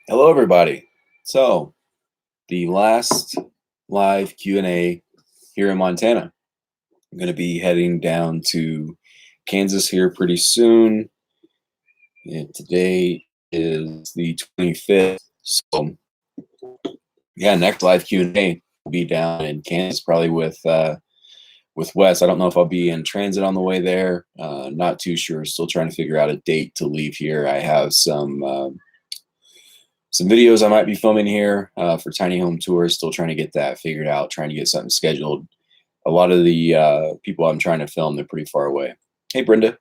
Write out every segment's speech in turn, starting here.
Hello, everybody. So, the last live Q&A here in Montana. I'm going to be heading down to Kansas here pretty soon. And today is the 25th. So, yeah, next live Q&A will be down in Kansas, probably with Wes. I don't know if I'll be in transit on the way there. Not too sure. Still trying to figure out a date to leave here. I have some videos I might be filming here for tiny home tours. Still trying to get that figured out, trying to get something scheduled. A lot of the people I'm trying to film, they're pretty far away. Hey, Brenda,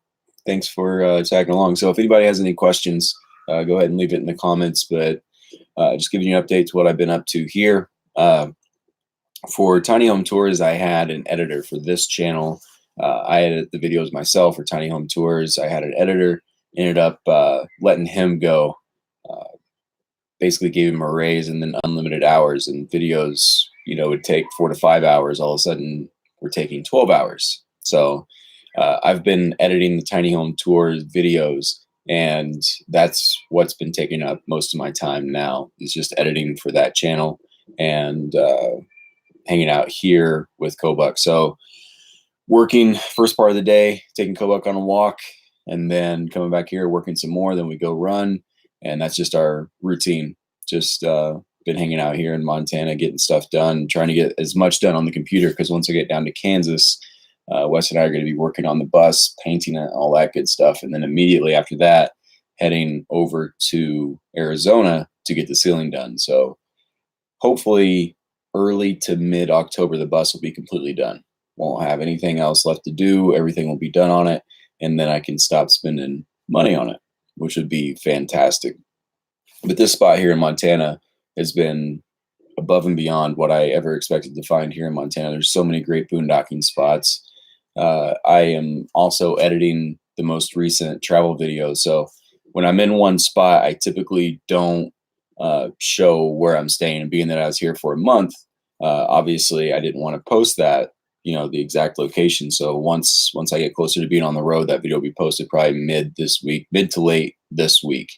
thanks for tagging along. So if anybody has any questions, go ahead and leave it in the comments. But just giving you an update to what I've been up to here. For tiny home tours, I had an editor for this channel. I edit the videos myself for tiny home tours. I had an editor, ended up letting him go. Basically gave him a raise and then unlimited hours, and videos, would take 4 to 5 hours. All of a sudden we're taking 12 hours. So I've been editing the tiny home tours videos, and that's what's been taking up most of my time now, is just editing for that channel and hanging out here with Kobuk. So working first part of the day, taking Kobuk on a walk, and then coming back here, working some more, then we go run. And that's just our routine. Just been hanging out here in Montana, getting stuff done, trying to get as much done on the computer, because once I get down to Kansas, Wes and I are going to be working on the bus, painting it, all that good stuff. And then immediately after that, heading over to Arizona to get the ceiling done. So hopefully early to mid-October, the bus will be completely done. Won't have anything else left to do. Everything will be done on it. And then I can stop spending money on it, which would be fantastic. But this spot here in Montana has been above and beyond what I ever expected to find here in Montana. There's so many great boondocking spots. I am also editing the most recent travel videos. So when I'm in one spot, I typically don't show where I'm staying. And being that I was here for a month, obviously I didn't want to post that, the exact location. So once I get closer to being on the road, that video will be posted probably mid to late this week.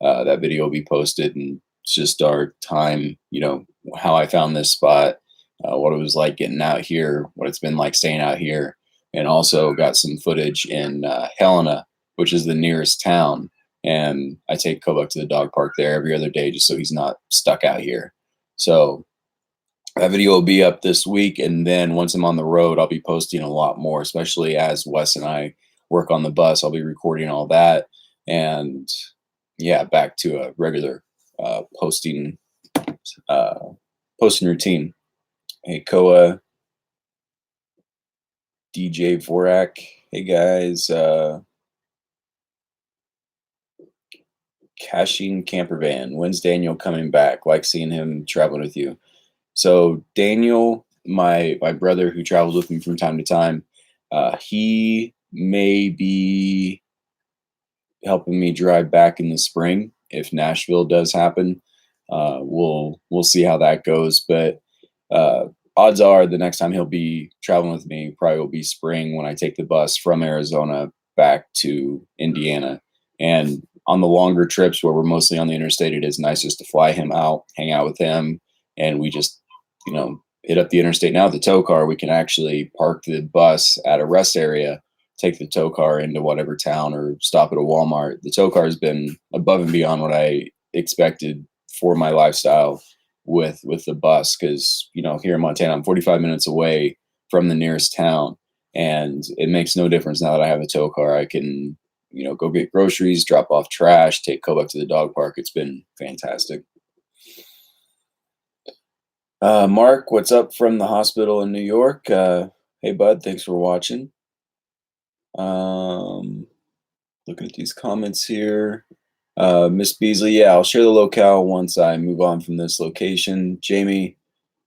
That video will be posted, and it's just our time, how I found this spot, what it was like getting out here, what it's been like staying out here, and also got some footage in Helena, which is the nearest town. And I take Kobuk to the dog park there every other day just so he's not stuck out here. So that video will be up this week, and then once I'm on the road, I'll be posting a lot more, especially as Wes and I work on the bus. I'll be recording all that, and yeah, back to a regular posting routine. Hey, Koa, DJ Vorak, hey guys, Caching Camper Van. When's Daniel coming back? Like seeing him traveling with you. So Daniel, my brother who travels with me from time to time, he may be helping me drive back in the spring if Nashville does happen. We'll see how that goes, but odds are the next time he'll be traveling with me probably will be spring, when I take the bus from Arizona back to Indiana. And on the longer trips where we're mostly on the interstate, it is nice just to fly him out, hang out with him, and we just hit up the interstate. Now with the tow car, we can actually park the bus at a rest area, take the tow car into whatever town, or stop at a Walmart. The tow car has been above and beyond what I expected for my lifestyle with the bus, because here in Montana, I'm 45 minutes away from the nearest town, and it makes no difference now that I have a tow car. I can go get groceries, drop off trash, take Kobuk to the dog park. It's been fantastic. Mark, what's up from the hospital in New York? Hey bud, thanks for watching. Looking at these comments here. Miss Beasley, yeah, I'll share the locale once I move on from this location. Jamie,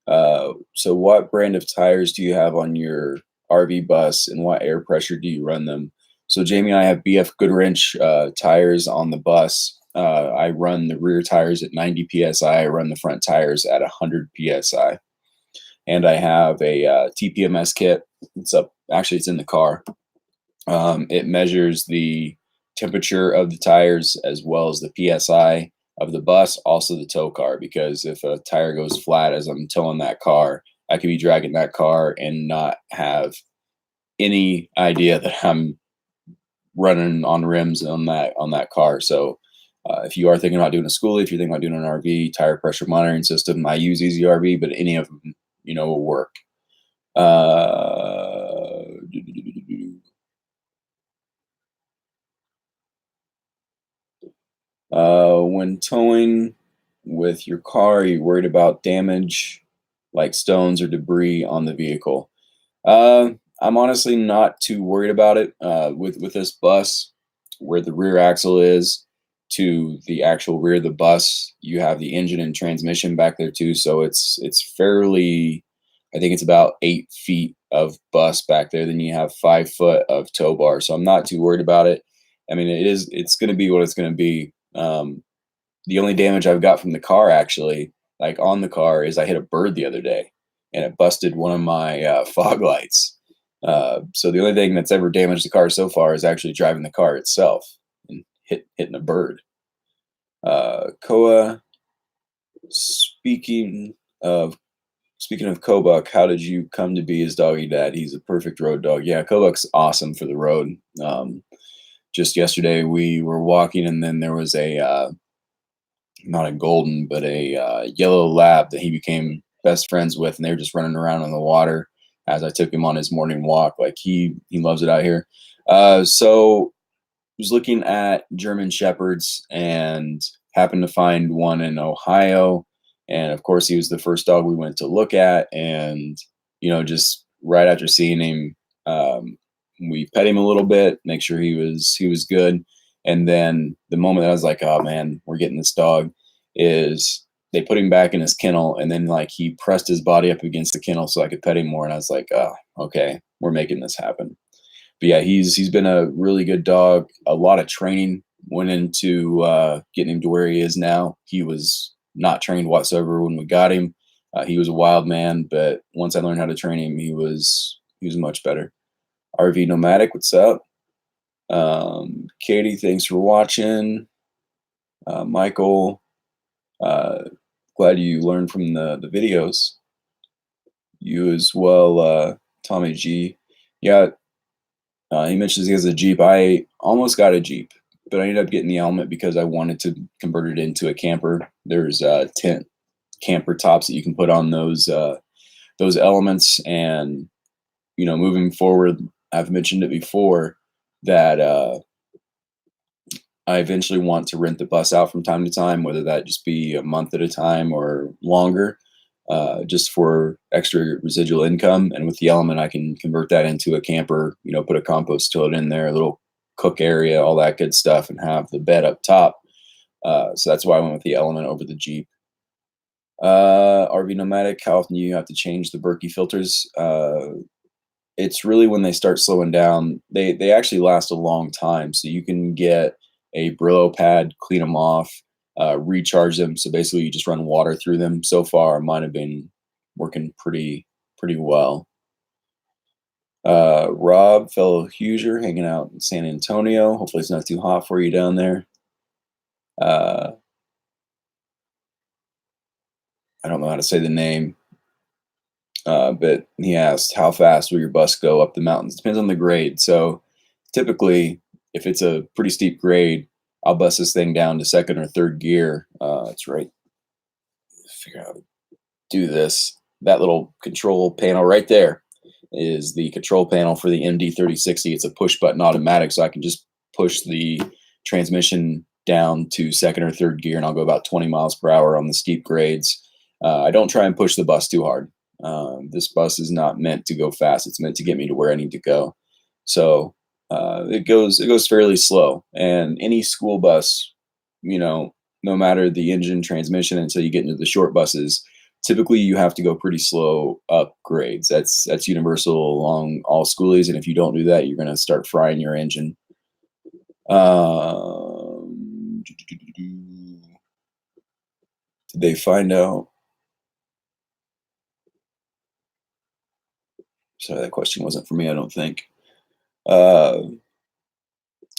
so what brand of tires do you have on your RV bus, and what air pressure do you run them? So Jamie, I have BF Goodwrench tires on the bus. I run the rear tires at 90 PSI. I run the front tires at 100 PSI. And I have a TPMS kit. It's in the car. It measures the temperature of the tires as well as the PSI of the bus, also the tow car, because if a tire goes flat as I'm towing that car, I could be dragging that car and not have any idea that I'm running on rims on that car. So if you are thinking about doing a schoolie, if you're thinking about doing an RV, tire pressure monitoring system, I use Easy RV, but any of them, will work. Uh, when towing with your car, are you worried about damage like stones or debris on the vehicle? I'm honestly not too worried about it. With this bus, where the rear axle is to the actual rear of the bus, you have the engine and transmission back there too. So it's fairly, I think it's about 8 feet of bus back there. Then you have 5 foot of tow bar. So I'm not too worried about it. I mean, it's going to be what it's going to be. The only damage I've got from the car, actually, like on the car, is I hit a bird the other day, and it busted one of my fog lights. So the only thing that's ever damaged the car so far is actually driving the car itself and hitting a bird. Koa, speaking of Kobuk, how did you come to be his doggy dad? He's a perfect road dog. Yeah, Kobuk's awesome for the road. Just yesterday we were walking, and then there was a not a golden, but a yellow lab that he became best friends with, and they were just running around on the water as I took him on his morning walk. Like he loves it out here. So I was looking at German Shepherds and happened to find one in Ohio, and of course he was the first dog we went to look at, and just right after seeing him, we pet him a little bit, make sure he was good. And then the moment that I was like, oh man, we're getting this dog, is they put him back in his kennel, and then like he pressed his body up against the kennel so I could pet him more. And I was like, oh, okay, we're making this happen. But yeah, he's been a really good dog. A lot of training went into getting him to where he is now. He was not trained whatsoever when we got him. He was a wild man, but once I learned how to train him, he was much better. RV Nomadic, what's up? Katie, thanks for watching. Michael, glad you learned from the videos. You as well, Tommy G. Yeah, he mentions he has a Jeep. I almost got a Jeep, but I ended up getting the Element because I wanted to convert it into a camper. There's tent camper tops that you can put on those Elements, and moving forward, I've mentioned it before that I eventually want to rent the bus out from time to time, whether that just be a month at a time or longer, just for extra residual income. And with the Element, I can convert that into a camper, put a compost toilet in there, a little cook area, all that good stuff, and have the bed up top. So that's why I went with the Element over the Jeep. RV Nomadic, how often do you have to change the Berkey filters? It's really when they start slowing down. They actually last a long time, so you can get a Brillo pad, clean them off, recharge them. So basically, you just run water through them. So far, mine have been working pretty well. Rob, fellow Hoosier, hanging out in San Antonio. Hopefully, it's not too hot for you down there. I don't know how to say the name, but he asked, how fast will your bus go up the mountains? Depends on the grade. So typically, if it's a pretty steep grade, I'll bust this thing down to second or third gear. That's right. Figure out how to do this. That little control panel right there is the control panel for the MD3060. It's a push button automatic, so I can just push the transmission down to second or third gear, and I'll go about 20 miles per hour on the steep grades. I don't try and push the bus too hard. This bus is not meant to go fast. It's meant to get me to where I need to go. So it goes fairly slow. And any school bus, no matter the engine, transmission, until you get into the short buses, typically you have to go pretty slow up grades. That's universal along all schoolies, and if you don't do that, you're going to start frying your engine. Did they find out? Sorry, that question wasn't for me, I don't think.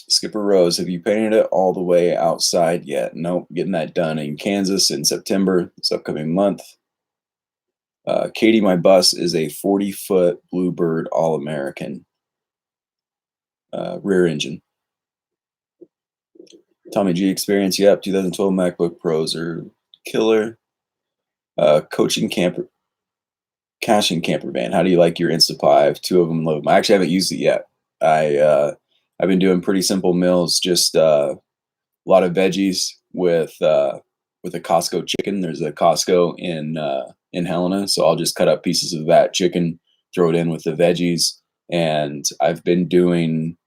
Skipper Rose, have you painted it all the way outside yet? Nope, getting that done in Kansas in September, this upcoming month. Katie, my bus is a 40-foot Bluebird All-American rear engine. Tommy G experience, yep. 2012 MacBook Pros are killer. Coaching camper, caching camper van. How do you like your Instapie? I have 2 of them. Love them. I actually haven't used it yet. I've been doing pretty simple meals, just a lot of veggies with a Costco chicken. There's a Costco in Helena, so I'll just cut up pieces of that chicken, throw it in with the veggies, and I've been doing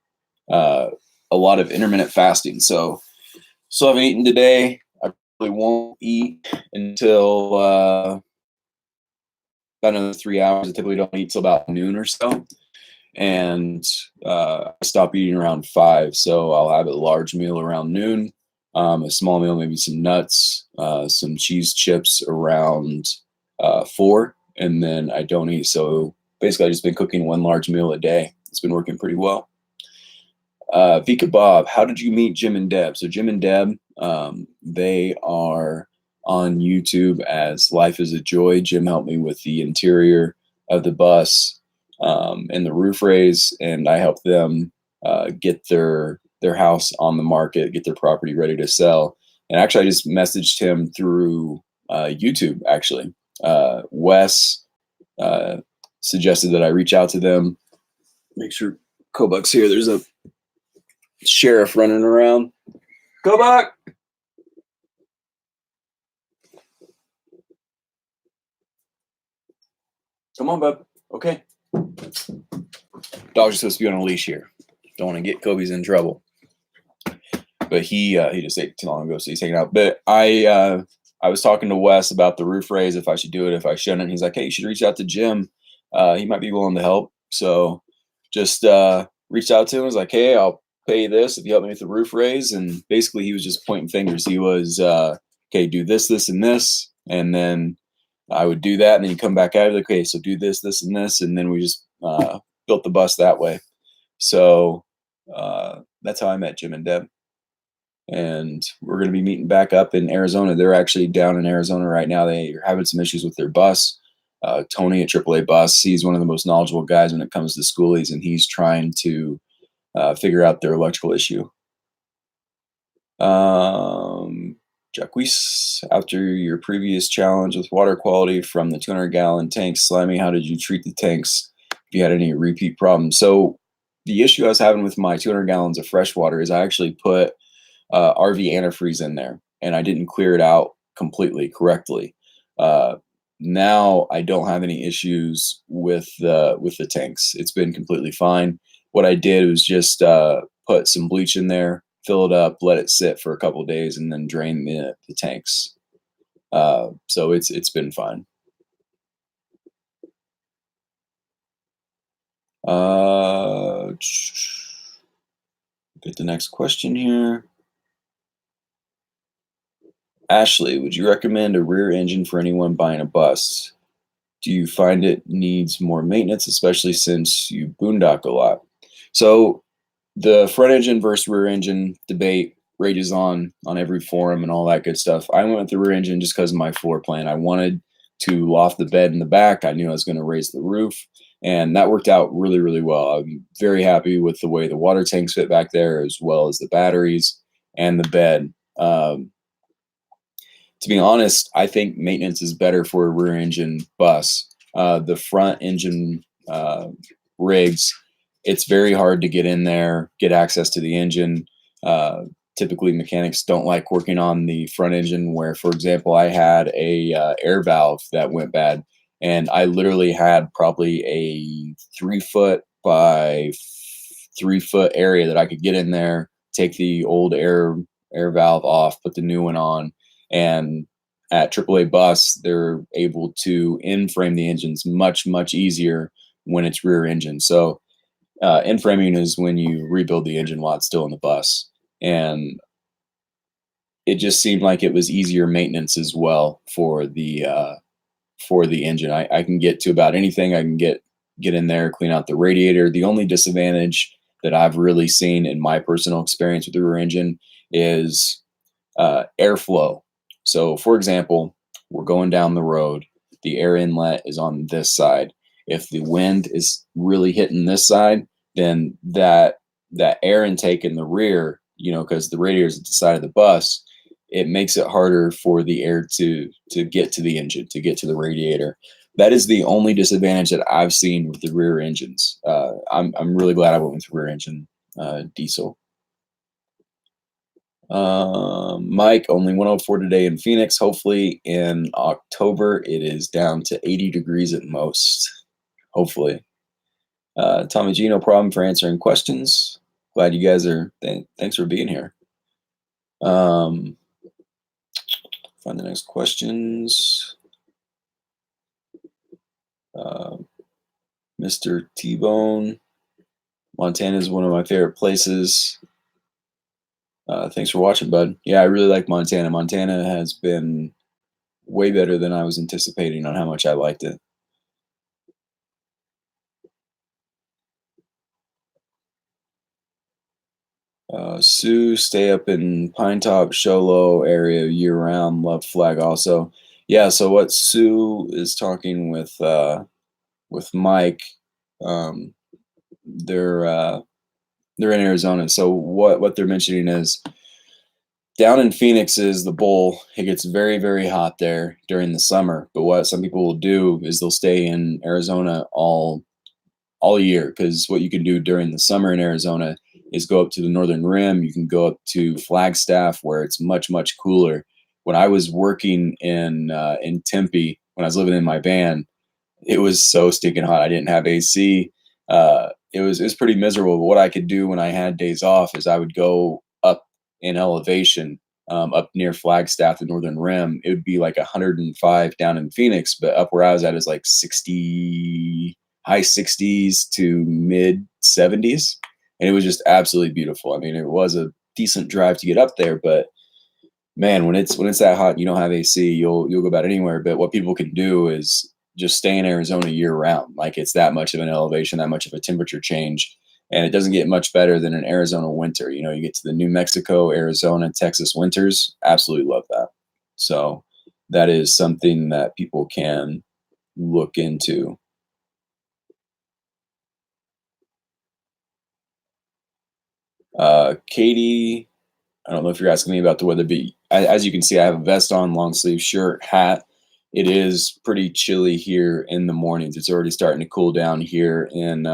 a lot of intermittent fasting. So I haven't eaten today. I probably won't eat until about another 3 hours. I typically don't eat till about noon or so. And I stop eating around 5, so I'll have a large meal around noon, a small meal, maybe some nuts, some cheese chips around 4, and then I don't eat. So basically, I've just been cooking 1 large meal a day. It's been working pretty well. Vika Bob, how did you meet Jim and Deb? So Jim and Deb, they are on YouTube as Life is a Joy. Jim helped me with the interior of the bus and the roof raise, and I helped them get their house on the market, get their property ready to sell. And actually, I just messaged him through YouTube, actually. Wes suggested that I reach out to them. Make sure Kobuk's here. There's a sheriff running around. Kobuk! Come on, bub. Okay. Dogs are supposed to be on a leash here. Don't want to get Kobe's in trouble. But he just ate too long ago, so he's hanging out. But I was talking to Wes about the roof raise, if I should do it, if I shouldn't. He's like, hey, you should reach out to Jim. He might be willing to help. So just reached out to him. I was like, hey, I'll pay you this if you help me with the roof raise. And basically he was just pointing fingers. He was, okay, do this, this, and this. And then I would do that. And then you come back out, like, okay, so do this, this, and this. And then we just built the bus that way. So that's how I met Jim and Deb. And we're going to be meeting back up in Arizona. They're actually down in Arizona right now. They are having some issues with their bus. Tony at AAA Bus, he's one of the most knowledgeable guys when it comes to schoolies, and he's trying to figure out their electrical issue. Jerguy, after your previous challenge with water quality from the 200-gallon tanks, Slimy, how did you treat the tanks if you had any repeat problems? So the issue I was having with my 200 gallons of fresh water is I actually put RV antifreeze in there, and I didn't clear it out completely correctly. Now I don't have any issues with the tanks. It's been completely fine. What I did was just put some bleach in there, fill it up, let it sit for a couple of days, and then drain the tanks. So it's been fine. Get the next question here. Ashley, would you recommend a rear engine for anyone buying a bus? Do you find it needs more maintenance, especially since you boondock a lot? So the front engine versus rear engine debate rages on every forum and all that good stuff. I went with the rear engine just because of my floor plan. I wanted to loft the bed in the back. I knew I was going to raise the roof, and that worked out really, really well. I'm very happy with the way the water tanks fit back there, as well as the batteries and the bed. To be honest, I think maintenance is better for a rear engine bus. The front engine rigs, it's very hard to get in there, get access to the engine. Typically, mechanics don't like working on the front engine where, for example, I had a air valve that went bad, and I literally had probably a 3-foot by 3-foot area that I could get in there, take the old air valve off, put the new one on. And at AAA Bus, they're able to in-frame the engines much, much easier when it's rear engine. So in-framing is when you rebuild the engine while it's still in the bus. And it just seemed like it was easier maintenance as well for the engine. I can get to about anything. I can get in there, clean out the radiator. The only disadvantage that I've really seen in my personal experience with the rear engine is airflow. So, for example, we're going down the road, the air inlet is on this side. If the wind is really hitting this side, then that air intake in the rear, because the radiator is at the side of the bus, it makes it harder for the air to get to the engine, to get to the radiator. That is the only disadvantage that I've seen with the rear engines. I'm really glad I went with rear engine diesel. Mike, only 104 today in Phoenix. Hopefully in October it is down to 80 degrees at most. Hopefully. Tommy G, no problem for answering questions. Glad you guys are. Thanks for being here. Find the next questions. Mr. T-Bone. Montana is one of my favorite places. Thanks for watching, bud. Yeah, I really like Montana. Montana has been way better than I was anticipating on how much I liked it. Sue, stay up in Pine Top, Show Low area year round. Love flag also. Yeah, so what Sue is talking with Mike, they're in Arizona. So what they're mentioning is down in Phoenix is the bowl. It gets very, very hot there during the summer. But what some people will do is they'll stay in Arizona all year, because what you can do during the summer in Arizona is go up to the northern rim. You can go up to Flagstaff where it's much, much cooler. When I was working in Tempe, when I was living in my van, it was so stinking hot. I didn't have AC. It was pretty miserable. But what I could do when I had days off is I would go up in elevation, up near Flagstaff, the northern rim. It would be like 105 down in Phoenix, but up where I was at is like 60, high 60s to mid 70s, and it was just absolutely beautiful. I mean, it was a decent drive to get up there, but man, when it's that hot, and you don't have AC, you'll go about anywhere. But what people can do is just stay in Arizona year round. Like, it's that much of an elevation, that much of a temperature change, and it doesn't get much better than an Arizona winter. You get to the New Mexico, Arizona, Texas winters. Absolutely love that. So that is something that people can look into. Katie, I don't know if you're asking me about the weather, but as you can see, I have a vest on, long sleeve shirt, hat. It is pretty chilly here in the mornings. It's already starting to cool down here in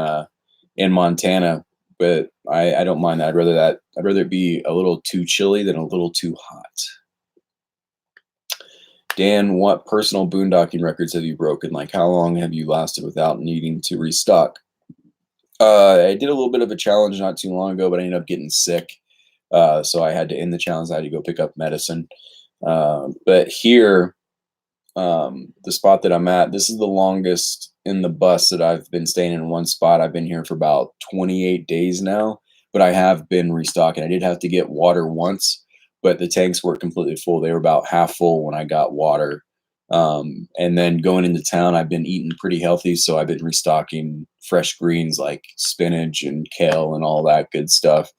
Montana, but I don't mind that. I'd rather it be a little too chilly than a little too hot. Dan, what personal boondocking records have you broken? Like, how long have you lasted without needing to restock? I did a little bit of a challenge not too long ago, but I ended up getting sick. So I had to end the challenge. I had to go pick up medicine. But here, the spot that I'm at, this is the longest in the bus that I've been staying in one spot. I've been here for about 28 days now, but I have been restocking. I did have to get water once, but the tanks were completely full. They were about half full when I got water. And then going into town, I've been eating pretty healthy, so I've been restocking fresh greens like spinach and kale and all that good stuff.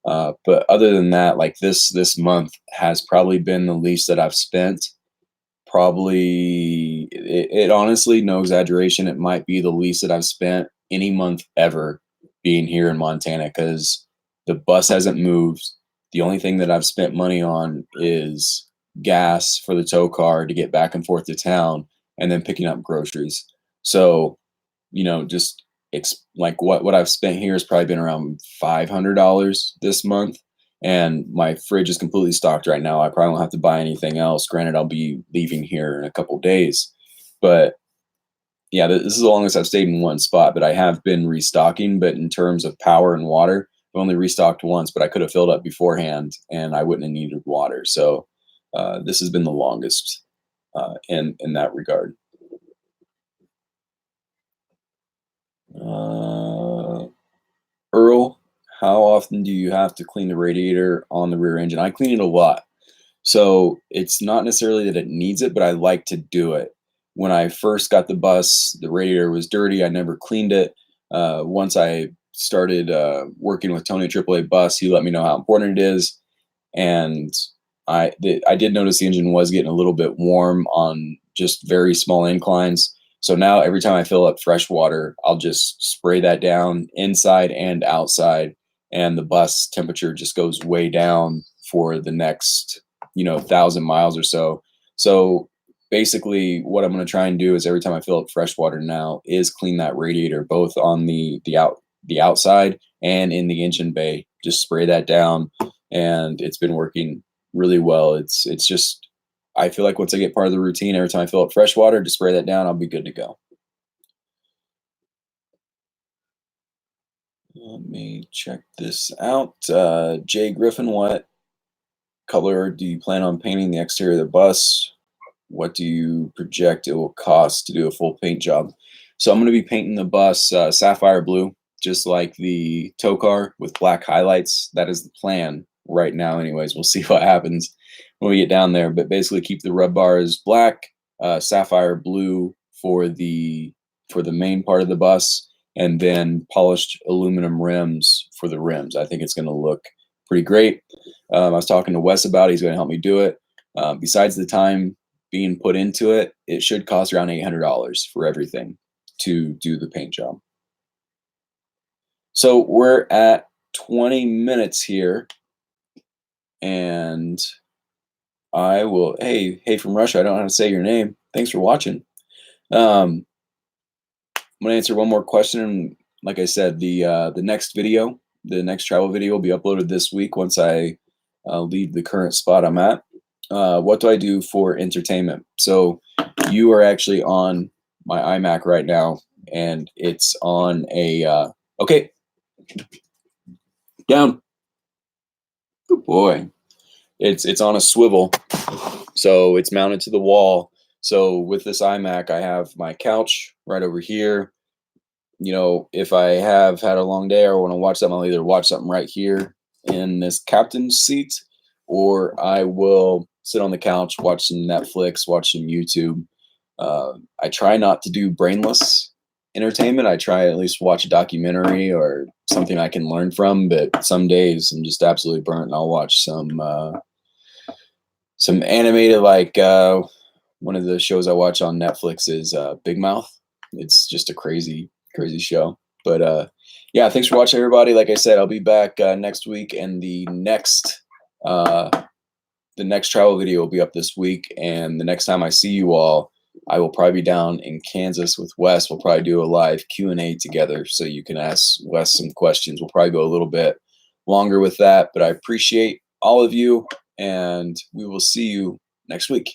But other than that, like this month has probably been the least that I've spent. Probably, it honestly, no exaggeration, it might be the least that I've spent any month ever being here in Montana, because the bus hasn't moved. The only thing that I've spent money on is gas for the tow car to get back and forth to town, and then picking up groceries. So, just like what I've spent here has probably been around $500 this month, and my fridge is completely stocked right now. I probably won't have to buy anything else. Granted, I'll be leaving here in a couple days, but yeah, this is the longest I've stayed in one spot. But I have been restocking. But in terms of power and water, I've only restocked once, but I could have filled up beforehand, and I wouldn't have needed water. So this has been the longest in that regard. Earl, how often do you have to clean the radiator on the rear engine? I clean it a lot. So it's not necessarily that it needs it, but I like to do it. When I first got the bus, the radiator was dirty. I never cleaned it. Once I started working with Tony AAA Bus. He let me know how important it is, and I did notice the engine was getting a little bit warm on just very small inclines. So now every time I fill up fresh water, I'll just spray that down inside and outside, and the bus temperature just goes way down for the next 1,000 miles or so. So basically what I'm going to try and do is every time I fill up fresh water now is clean that radiator, both on the outside and in the engine bay. Just spray that down, and it's been working really well. It's just, I feel like once I get part of the routine, every time I fill up fresh water, just spray that down, I'll be good to go. Let me check this out. Jay Griffin, what color do you plan on painting the exterior of the bus? What do you project it will cost to do a full paint job? So I'm going to be painting the bus sapphire blue, just like the tow car, with black highlights. That is the plan right now anyways. We'll see what happens when we get down there, but basically keep the rub bars black, sapphire blue for the main part of the bus, and then polished aluminum rims for the rims. I think it's going to look pretty great. I was talking to Wes about it. He's going to help me do it. Besides the time being put into it, it should cost around $800 for everything to do the paint job. So we're at 20 minutes here, and I will, hey from Russia, I don't know how to say your name. Thanks for watching. I'm going to answer one more question. Like I said, the next video, the next travel video will be uploaded this week once I leave the current spot I'm at. What do I do for entertainment? So you are actually on my iMac right now, and it's on a, okay, down. Good boy. It's on a swivel, so it's mounted to the wall. So with this iMac, I have my couch right over here. If I have had a long day or want to watch something, I'll either watch something right here in this captain's seat, or I will sit on the couch, watch some Netflix, watch some YouTube. I try not to do brainless entertainment. I try at least watch a documentary or something I can learn from, but some days I'm just absolutely burnt, and I'll watch some animated, like one of the shows I watch on Netflix is Big Mouth. It's just a crazy show. But yeah, thanks for watching, everybody. Like I said, I'll be back next week, and the next travel video will be up this week. And the next time I see you all, I will probably be down in Kansas with Wes. We'll probably do a live Q&A together, so you can ask Wes some questions. We'll probably go a little bit longer with that, but I appreciate all of you, and we will see you next week.